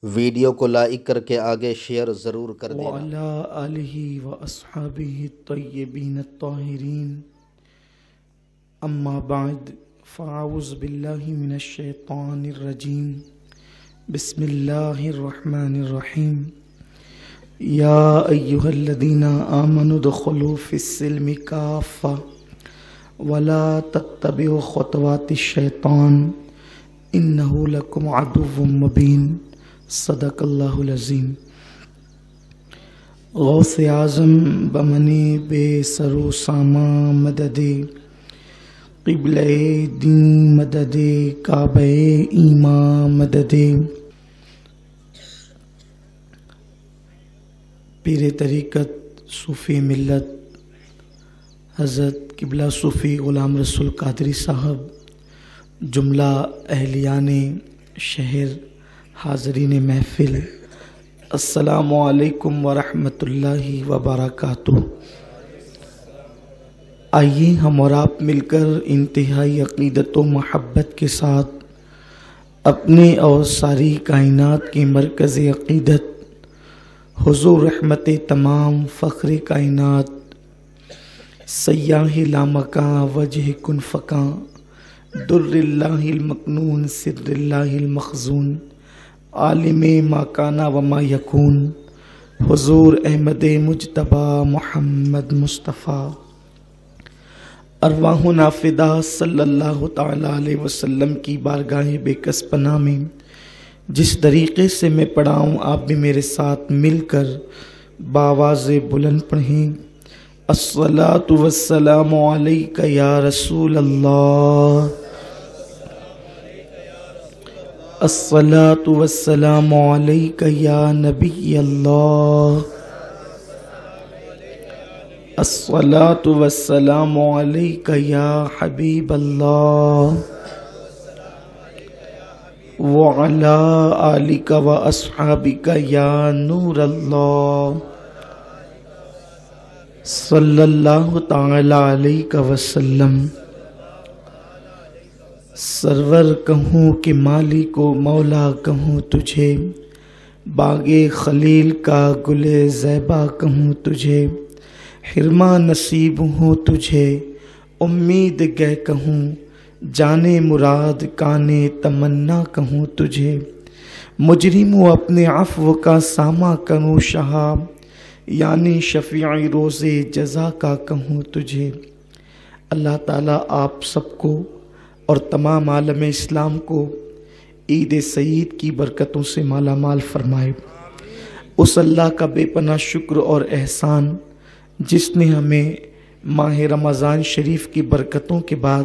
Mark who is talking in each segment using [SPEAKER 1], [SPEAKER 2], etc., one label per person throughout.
[SPEAKER 1] Video کو like کر کے آگے شیئر ضرور کر دینا۔
[SPEAKER 2] وعلی آلہ واصحابہ الطیبین الطاہرین، اما بعد فاعوذ باللہ من الشیطان الرجیم، بسم اللہ الرحمن الرحیم۔ یا ایہا الذین آمنوا ادخلوا فی السلم کافہ ولا تتبعوا خطوات الشیطان انہ لکم عدو مبین، صدق اللہ العظیم۔ غوث اعظم بمنی بے سرو ساما مدد قبلہ دین مدد کعبہ ایمان مدد، پیر طریقت صوفی ملت حضرت قبلہ صوفی غلام رسول قادری صاحب، جملہ اہلیان شہر، حاضرین محفل، السلام علیکم ورحمۃ اللہ وبرکاتہ۔ آئیے ہم اور آپ مل کر انتہائی عقیدت و محبت کے ساتھ اپنے اور ساری کائنات کے مرکز عقیدت حضور رحمت تمام فخر کائنات سیاہ لامکاں وجہ کن فکاں در اللہ المکنون سر اللہ المخزون عالم ما کانا وما یکون حضور احمد مجتبی محمد مصطفیٰ، ارواحنا فدا صلی اللہ تعالیٰ علیہ وسلم کی بارگاہ بے کس پناہ میں جس طریقے سے میں پڑھا ہوں آپ بھی میرے ساتھ مل کر بآواز بلند پڑھیں۔ الصلاۃ والسلام علیک یا رسول اللہ، الصلاۃ والسلام علیک یا نبی اللہ، الصلاۃ والسلام علیک یا حبیب اللہ، وعلی آلک و اصحابک یا نور اللہ، صلی اللہ تعالی علیہ وسلم۔ سرور کہوں کہ مالک و مولا کہوں تجھے، باغ خلیل کا گل زیبا کہوں تجھے، حرمہ نصیب ہوں تجھے امید گہ کہوں، جانے مراد کانے تمنا کہوں تجھے، مجرم و اپنے عفو کا سامہ کروں شہا، یعنی شفیع روز جزا کا کہوں تجھے۔ اللہ تعالیٰ آپ سب کو اور تمام عالم اسلام کو عید سعید کی برکتوں سے مالا مال فرمائے۔ اس اللہ کا بے پناہ شکر اور احسان جس نے ہمیں ماہ رمضان شریف کی برکتوں کے بعد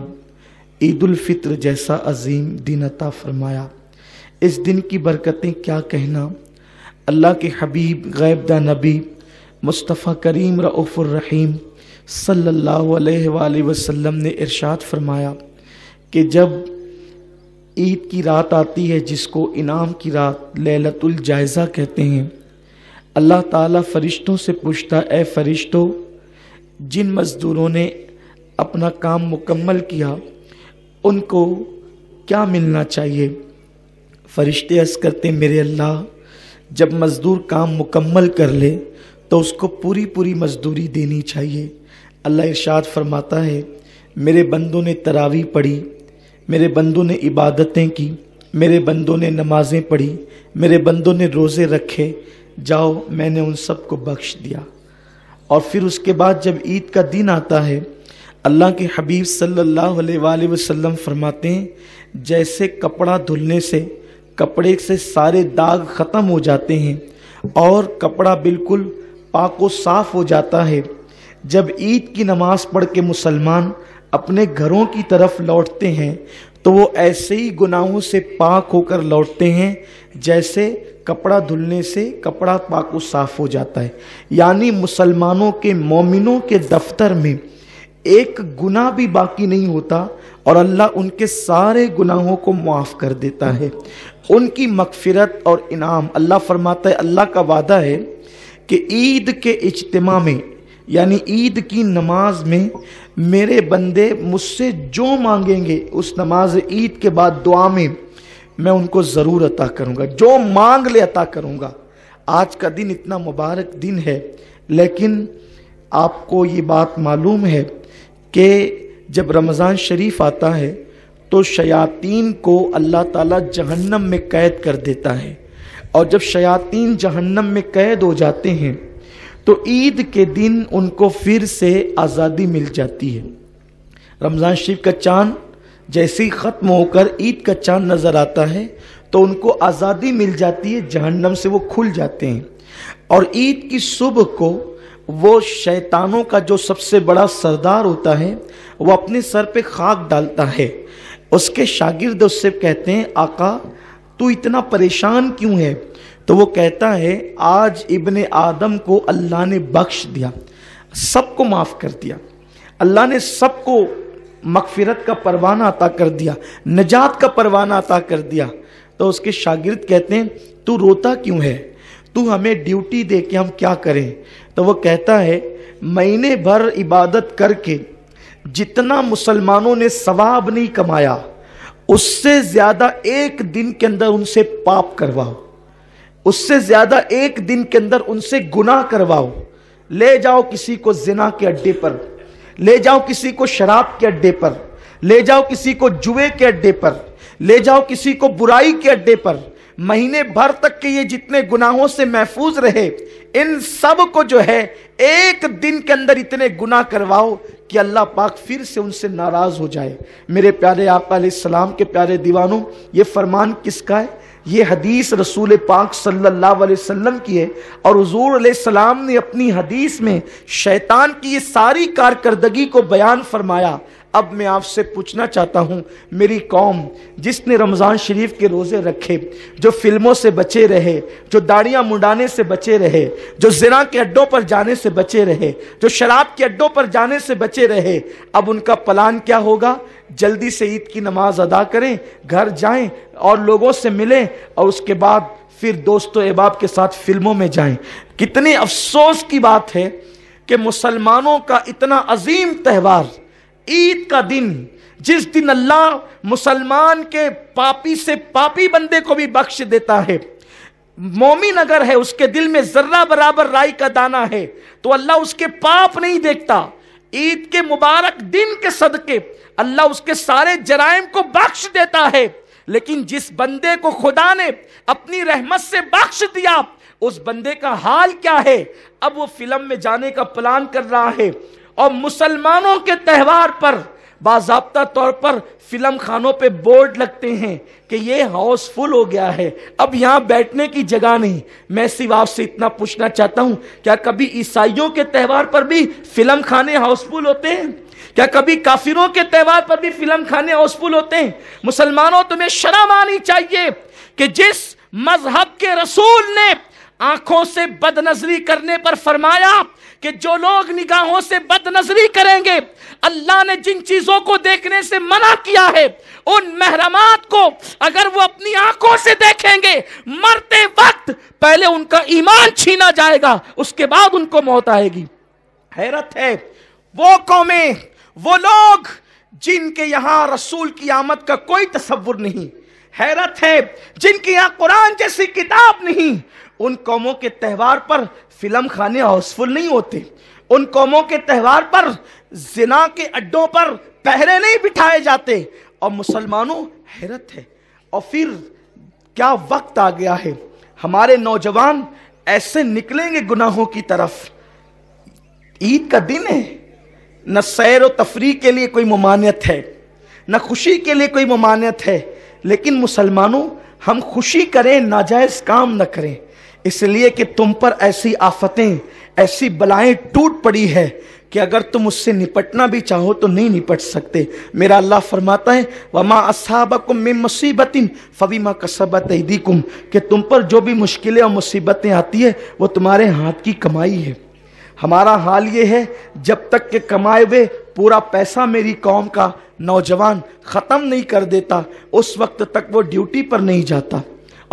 [SPEAKER 2] عید الفطر جیسا عظیم دن عطا فرمایا۔ اس دن کی برکتیں کیا کہنا۔ اللہ کے حبیب غیب داں نبی مصطفیٰ کریم رؤوف الرحیم صلی اللہ علیہ وآلہ وسلم نے ارشاد فرمایا کہ جب عید کی رات آتی ہے جس کو انعام کی رات لیلۃ الجائزہ کہتے ہیں، اللہ تعالیٰ فرشتوں سے پوچھتا، اے فرشتوں، جن مزدوروں نے اپنا کام مکمل کیا ان کو کیا ملنا چاہیے؟ فرشتے عرض کرتے، میرے اللہ، جب مزدور کام مکمل کر لے تو اس کو پوری مزدوری دینی چاہیے۔ اللہ ارشاد فرماتا ہے، میرے بندوں نے تراویح پڑھی، میرے بندوں نے عبادتیں کی، میرے بندوں نے نمازیں پڑھی، میرے بندوں نے روزے رکھے، جاؤ میں نے ان سب کو بخش دیا۔ اور پھر اس کے بعد جب عید کا دن آتا ہے، اللہ کے حبیب صلی اللہ علیہ وآلہ وسلم فرماتے ہیں، جیسے کپڑا دھلنے سے کپڑے سے سارے داغ ختم ہو جاتے ہیں اور کپڑا بالکل پاک و صاف ہو جاتا ہے، جب عید کی نماز پڑھ کے مسلمان اپنے گھروں کی طرف لوٹتے ہیں تو وہ ایسے ہی گناہوں سے پاک ہو کر لوٹتے ہیں جیسے کپڑا دھلنے سے کپڑا پاک و صاف ہو جاتا ہے۔ یعنی مسلمانوں کے مومنوں کے دفتر میں ایک گناہ بھی باقی نہیں ہوتا اور اللہ ان کے سارے گناہوں کو معاف کر دیتا ہے۔ ان کی مغفرت اور انعام، اللہ فرماتا ہے، اللہ کا وعدہ ہے کہ عید کے اجتماع میں یعنی عید کی نماز میں میرے بندے مجھ سے جو مانگیں گے اس نماز عید کے بعد دعا میں میں ان کو ضرور عطا کروں گا، جو مانگ لے عطا کروں گا۔ آج کا دن اتنا مبارک دن ہے، لیکن آپ کو یہ بات معلوم ہے کہ جب رمضان شریف آتا ہے تو شیاطین کو اللہ تعالیٰ جہنم میں قید کر دیتا ہے، اور جب شیاطین جہنم میں قید ہو جاتے ہیں تو عید کے دن ان کو پھر سے آزادی مل جاتی ہے۔ رمضان شریف کا چاند جیسے ہی ختم ہو کر عید کا چاند نظر آتا ہے تو ان کو آزادی مل جاتی ہے، جہنم سے وہ کھل جاتے ہیں، اور عید کی صبح کو وہ شیطانوں کا جو سب سے بڑا سردار ہوتا ہے وہ اپنے سر پہ خاک ڈالتا ہے۔ اس کے شاگرد اس سے کہتے ہیں آقا تو اتنا پریشان کیوں ہے؟ تو وہ کہتا ہے آج ابن آدم کو اللہ نے بخش دیا، سب کو معاف کر دیا، اللہ نے سب کو مغفرت کا پروانہ عطا کر دیا، نجات کا پروانہ عطا کر دیا۔ تو اس کے شاگرد کہتے ہیں تو روتا کیوں ہے؟ تو ہمیں ڈیوٹی دے کے ہم کیا کریں؟ تو وہ کہتا ہے مہینے بھر عبادت کر کے جتنا مسلمانوں نے ثواب نہیں کمایا اس سے زیادہ ایک دن کے اندر ان سے پاپ کرواؤ، اس سے زیادہ ایک دن کے اندر ان سے گناہ کرواؤ۔ لے جاؤ کسی کو زنا کے اڈے پر، لے جاؤ کسی کو شراب کے اڈے پر، لے جاؤ کسی کو جوئے کے اڈے پر، لے جاؤ کسی کو برائی کے اڈے پر، مہینے بھر تک کے یہ جتنے گناہوں سے محفوظ رہے ان سب کو جو ہے ایک دن کے اندر اتنے گناہ کرواؤ کہ اللہ پاک پھر سے ان سے ناراض ہو جائے۔ میرے پیارے آقا علیہ السلام کے پیارے دیوانوں، یہ فرمان کس کا ہے؟ یہ حدیث رسول پاک صلی اللہ علیہ وسلم کی ہے، اور حضور علیہ السلام نے اپنی حدیث میں شیطان کی یہ ساری کارکردگی کو بیان فرمایا۔ اب میں آپ سے پوچھنا چاہتا ہوں، میری قوم جس نے رمضان شریف کے روزے رکھے، جو فلموں سے بچے رہے، جو داڑیاں منڈانے سے بچے رہے، جو زنا کے اڈوں پر جانے سے بچے رہے، جو شراب کے اڈوں پر جانے سے بچے رہے، اب ان کا پلان کیا ہوگا؟ جلدی سے عید کی نماز ادا کریں، گھر جائیں اور لوگوں سے ملیں، اور اس کے بعد پھر دوست و احباب کے ساتھ فلموں میں جائیں۔ کتنے افسوس کی بات ہے کہ مسلمانوں کا اتنا عظیم تہوار عید کا دن، جس دن اللہ مسلمان کے پاپی سے پاپی بندے کو بھی بخش دیتا ہے، مومن اگر ہے اس کے دل میں ذرہ برابر رائی کا دانہ ہے تو اللہ اس کے پاپ نہیں دیکھتا۔ عید کے مبارک دن کے صدقے اللہ اس کے سارے جرائم کو بخش دیتا ہے، لیکن جس بندے کو خدا نے اپنی رحمت سے بخش دیا اس بندے کا حال کیا ہے؟ اب وہ فلم میں جانے کا پلان کر رہا ہے، اور مسلمانوں کے تہوار پر باضابطہ طور پر فلم خانوں پہ بورڈ لگتے ہیں کہ یہ ہاؤس فل ہو گیا ہے، اب یہاں بیٹھنے کی جگہ نہیں۔ میں صرف آپ سے اتنا پوچھنا چاہتا ہوں، کیا کبھی عیسائیوں کے تہوار پر بھی فلم خانے ہاؤس فل ہوتے ہیں؟ کیا کبھی کافروں کے تہوار پر بھی فلم خانے ہاؤس فل ہوتے ہیں؟ مسلمانوں تمہیں شرم آنی چاہیے کہ جس مذہب کے رسول نے آنکھوں سے بد نظری کرنے پر فرمایا کہ جو لوگ نگاہوں سے بد نظری کریں گے، اللہ نے جن چیزوں کو دیکھنے سے منع کیا ہے ان محرمات کو اگر وہ اپنی آنکھوں سے دیکھیں گے، مرتے وقت پہلے ان کا ایمان چھینا جائے گا، اس کے بعد ان کو موت آئے گی۔ حیرت ہے وہ قومیں، وہ لوگ جن کے یہاں رسول کی آمد کا کوئی تصور نہیں، حیرت ہے جن کے یہاں قرآن جیسی کتاب نہیں، ان قوموں کے تہوار پر فلم خانے ہاؤس فل نہیں ہوتے، ان قوموں کے تہوار پر زنا کے اڈوں پر پہرے نہیں بٹھائے جاتے، اور مسلمانوں حیرت ہے۔ اور پھر کیا وقت آ گیا ہے، ہمارے نوجوان ایسے نکلیں گے گناہوں کی طرف۔ عید کا دن ہے، نہ سیر و تفریح کے لیے کوئی ممانعت ہے، نہ خوشی کے لیے کوئی ممانعت ہے، لیکن مسلمانوں ہم خوشی کریں، ناجائز کام نہ کریں، اس لیے کہ تم پر ایسی آفتیں، ایسی بلائیں ٹوٹ پڑی ہے کہ اگر تم اس سے نپٹنا بھی چاہو تو نہیں نپٹ سکتے۔ میرا اللہ فرماتا ہے وَمَا أَصْحَابَكُم مِّن مُّصِيبَةٍ فَبِمَا كَسَبَتْ أَيْدِيكُم، کہ تم پر جو بھی مشکلیں اور مصیبتیں آتی ہیں وہ تمہارے ہاتھ کی کمائی ہے۔ ہمارا حال یہ ہے جب تک کہ کمائے ہوئے پورا پیسہ میری قوم کا نوجوان ختم نہیں کر دیتا اس وقت تک وہ ڈیوٹی پر نہیں جاتا،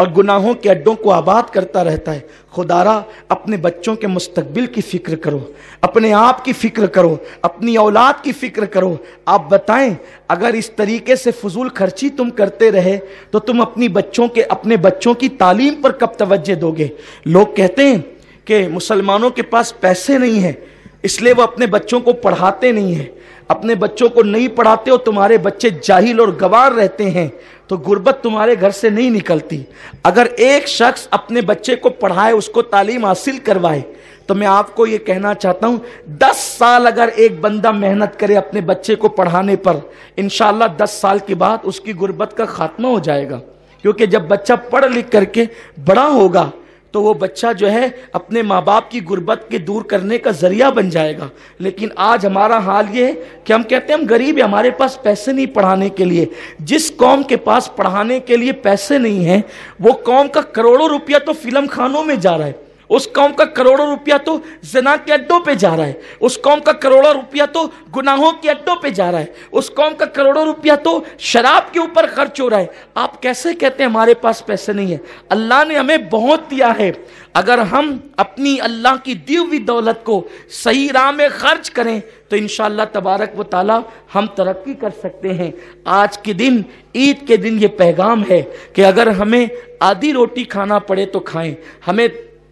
[SPEAKER 2] اور گناہوں کے اڈوں کو آباد کرتا رہتا ہے۔ خدارا اپنے بچوں کے مستقبل کی فکر کرو، اپنے آپ کی فکر کرو، اپنی اولاد کی فکر کرو۔ آپ بتائیں اگر اس طریقے سے فضول خرچی تم کرتے رہے تو تم اپنے بچوں کی تعلیم پر کب توجہ دو گے؟ لوگ کہتے ہیں کہ مسلمانوں کے پاس پیسے نہیں ہیں اس لیے وہ اپنے بچوں کو پڑھاتے نہیں ہیں۔ اپنے بچوں کو نہیں پڑھاتے ہو، تمہارے بچے جاہل اور گوار رہتے ہیں تو غربت تمہارے گھر سے نہیں نکلتی۔ اگر ایک شخص اپنے بچے کو پڑھائے، اس کو تعلیم حاصل کروائے، تو میں آپ کو یہ کہنا چاہتا ہوں 10 سال اگر ایک بندہ محنت کرے اپنے بچے کو پڑھانے پر، انشاءاللہ 10 سال کے بعد اس کی غربت کا خاتمہ ہو جائے گا۔ کیونکہ جب بچہ پڑھ لکھ کر کے بڑا ہوگا تو وہ بچہ جو ہے اپنے ماں باپ کی غربت کے دور کرنے کا ذریعہ بن جائے گا۔ لیکن آج ہمارا حال یہ ہے کہ ہم کہتے ہیں ہم غریب ہیں، ہمارے پاس پیسے نہیں پڑھانے کے لیے۔ جس قوم کے پاس پڑھانے کے لیے پیسے نہیں ہیں، وہ قوم کا کروڑوں روپیہ تو فلم خانوں میں جا رہا ہے، اس قوم کا کروڑوں روپیہ تو زنا کے اڈوں پہ جا رہا ہے، اس قوم کا کروڑوں روپیہ تو گناہوں کے اڈوں پہ جا رہا ہے، اس قوم کا کروڑوں روپیہ تو شراب کے اوپر خرچ ہو رہا ہے۔ آپ کیسے کہتے ہیں ہمارے پاس پیسے نہیں ہیں؟ اللہ نے ہمیں بہت دیا ہے۔ اگر ہم اپنی اللہ کی دی ہوئی دولت کو صحیح راہ میں خرچ کریں تو انشاءاللہ تبارک و تعالی ہم ترقی کر سکتے ہیں۔ آج کے دن، عید کے دن، یہ پیغام ہے کہ اگر ہمیں آدھی روٹی کھانا پڑے تو کھائیں، ہمیں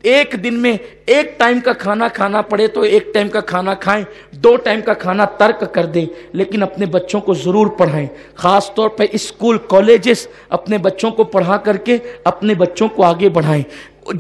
[SPEAKER 2] ایک دن میں ایک ٹائم کا کھانا کھانا پڑے تو ایک ٹائم کا کھانا کھائیں، 2 ٹائم کا کھانا ترک کر دیں، لیکن اپنے بچوں کو ضرور پڑھائیں۔ خاص طور پہ اسکول کالجز اپنے بچوں کو پڑھا کر کے اپنے بچوں کو آگے بڑھائیں۔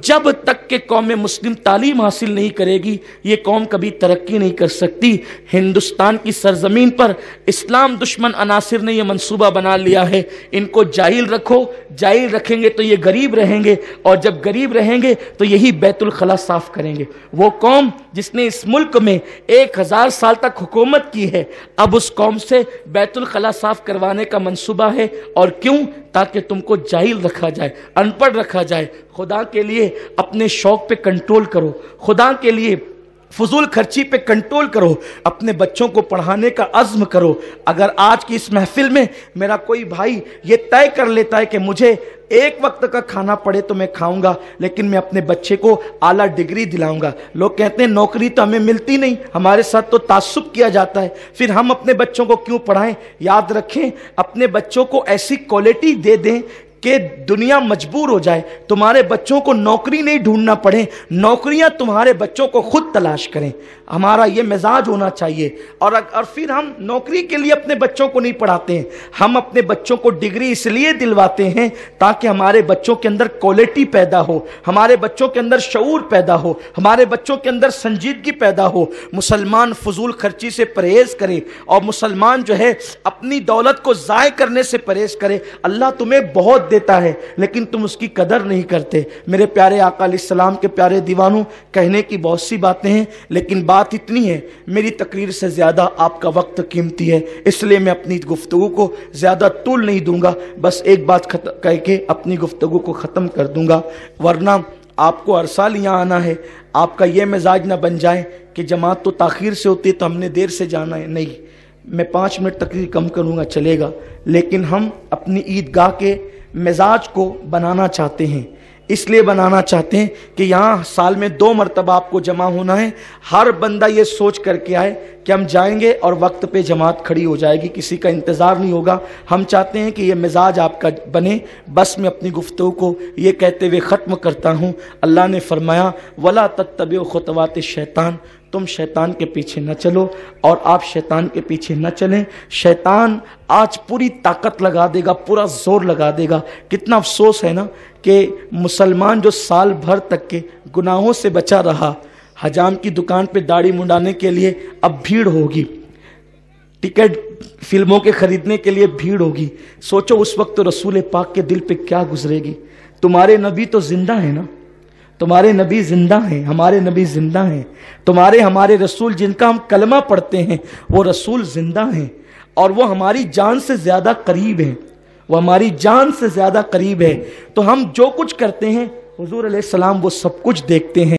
[SPEAKER 2] جب تک کہ قوم مسلم تعلیم حاصل نہیں کرے گی، یہ قوم کبھی ترقی نہیں کر سکتی۔ ہندوستان کی سرزمین پر اسلام دشمن عناصر نے یہ منصوبہ بنا لیا ہے، ان کو جاہل رکھو، جاہل رکھیں گے تو یہ غریب رہیں گے، اور جب غریب رہیں گے تو یہی بیت الخلا صاف کریں گے۔ وہ قوم جس نے اس ملک میں 1000 سال تک حکومت کی ہے، اب اس قوم سے بیت الخلا صاف کروانے کا منصوبہ ہے۔ اور کیوں؟ تاکہ تم کو جاہل رکھا جائے، ان پڑھ رکھا جائے۔ خدا کے لیے اپنے شوق پہ کنٹرول کرو، خدا کے لیے فضول خرچی پہ کنٹرول کرو، اپنے بچوں کو پڑھانے کا عزم کرو۔ اگر آج کی اس محفل میں میرا کوئی بھائی یہ طے کر لیتا ہے کہ مجھے ایک وقت کا کھانا پڑے تو میں کھاؤں گا، لیکن میں اپنے بچے کو اعلیٰ ڈگری دلاؤں گا۔ لوگ کہتے ہیں نوکری تو ہمیں ملتی نہیں، ہمارے ساتھ تو تعصب کیا جاتا ہے، پھر ہم اپنے بچوں کو کیوں پڑھائیں؟ یاد رکھیں، اپنے بچوں کو ایسی کوالٹی دے دیں کہ دنیا مجبور ہو جائے، تمہارے بچوں کو نوکری نہیں ڈھونڈنا پڑے، نوکریاں تمہارے بچوں کو خود تلاش کریں۔ ہمارا یہ مزاج ہونا چاہیے۔ اور پھر ہم نوکری کے لیے اپنے بچوں کو نہیں پڑھاتے ہیں، ہم اپنے بچوں کو ڈگری اس لیے دلواتے ہیں تاکہ ہمارے بچوں کے اندر کوالٹی پیدا ہو، ہمارے بچوں کے اندر شعور پیدا ہو، ہمارے بچوں کے اندر سنجیدگی پیدا ہو۔ مسلمان فضول خرچی سے پرہیز کرے، اور مسلمان جو ہے اپنی دولت کو ضائع کرنے سے پرہیز کرے۔ اللہ تمہیں بہت دیتا ہے لیکن تم اس کی قدر نہیں کرتے۔ میرے پیارے آقا علیہ السلام کے پیارے دیوانوں، کہنے کی بہت سی باتیں ہیں لیکن بات اتنی ہے، میری تقریر سے زیادہ آپ کا وقت قیمتی ہے، اس لیے میں اپنی گفتگو کو زیادہ طول نہیں دوں گا، بس ایک بات کہہ کے اپنی گفتگو کو ختم کر دوں گا، ورنہ آپ کو ہر سال یہاں آنا ہے۔ آپ کا یہ مزاج نہ بن جائے کہ جماعت تو تاخیر سے ہوتی ہے تو ہم نے دیر سے جانا ہے۔ نہیں، میں 5 منٹ تقریر کم کروں گا، چلے گا، لیکن ہم اپنی عیدگاہ کے مزاج کو بنانا چاہتے ہیں، اس لیے بنانا چاہتے ہیں کہ یہاں سال میں 2 مرتبہ آپ کو جمع ہونا ہے۔ ہر بندہ یہ سوچ کر کے آئے کہ ہم جائیں گے اور وقت پہ جماعت کھڑی ہو جائے گی، کسی کا انتظار نہیں ہوگا۔ ہم چاہتے ہیں کہ یہ مزاج آپ کا بنے۔ بس میں اپنی گفتگو کو یہ کہتے ہوئے ختم کرتا ہوں۔ اللہ نے فرمایا وَلَا تَتَّبِعُوا خُطُوَاتِ الشَّيْطَانِ، تم شیطان کے پیچھے نہ چلو، اور آپ شیطان کے پیچھے نہ چلیں۔ شیطان آج پوری طاقت لگا دے گا، پورا زور لگا دے گا۔ کتنا افسوس ہے نا کہ مسلمان جو سال بھر تک کے گناہوں سے بچا رہا، حجام کی دکان پہ داڑھی منڈانے کے لیے اب بھیڑ ہوگی، ٹکٹ فلموں کے خریدنے کے لیے بھیڑ ہوگی۔ سوچو اس وقت تو رسول پاک کے دل پہ کیا گزرے گی۔ تمہارے نبی تو زندہ ہیں نا، تمہارے نبی زندہ ہیں، ہمارے نبی زندہ ہیں، ہمارے رسول جن کا ہم کلمہ پڑھتے ہیں وہ رسول زندہ ہیں، اور وہ ہماری جان سے زیادہ قریب ہیں، وہ ہماری جان سے زیادہ قریب ہے۔ تو ہم جو کچھ کرتے ہیں حضور علیہ السلام وہ سب کچھ دیکھتے ہیں۔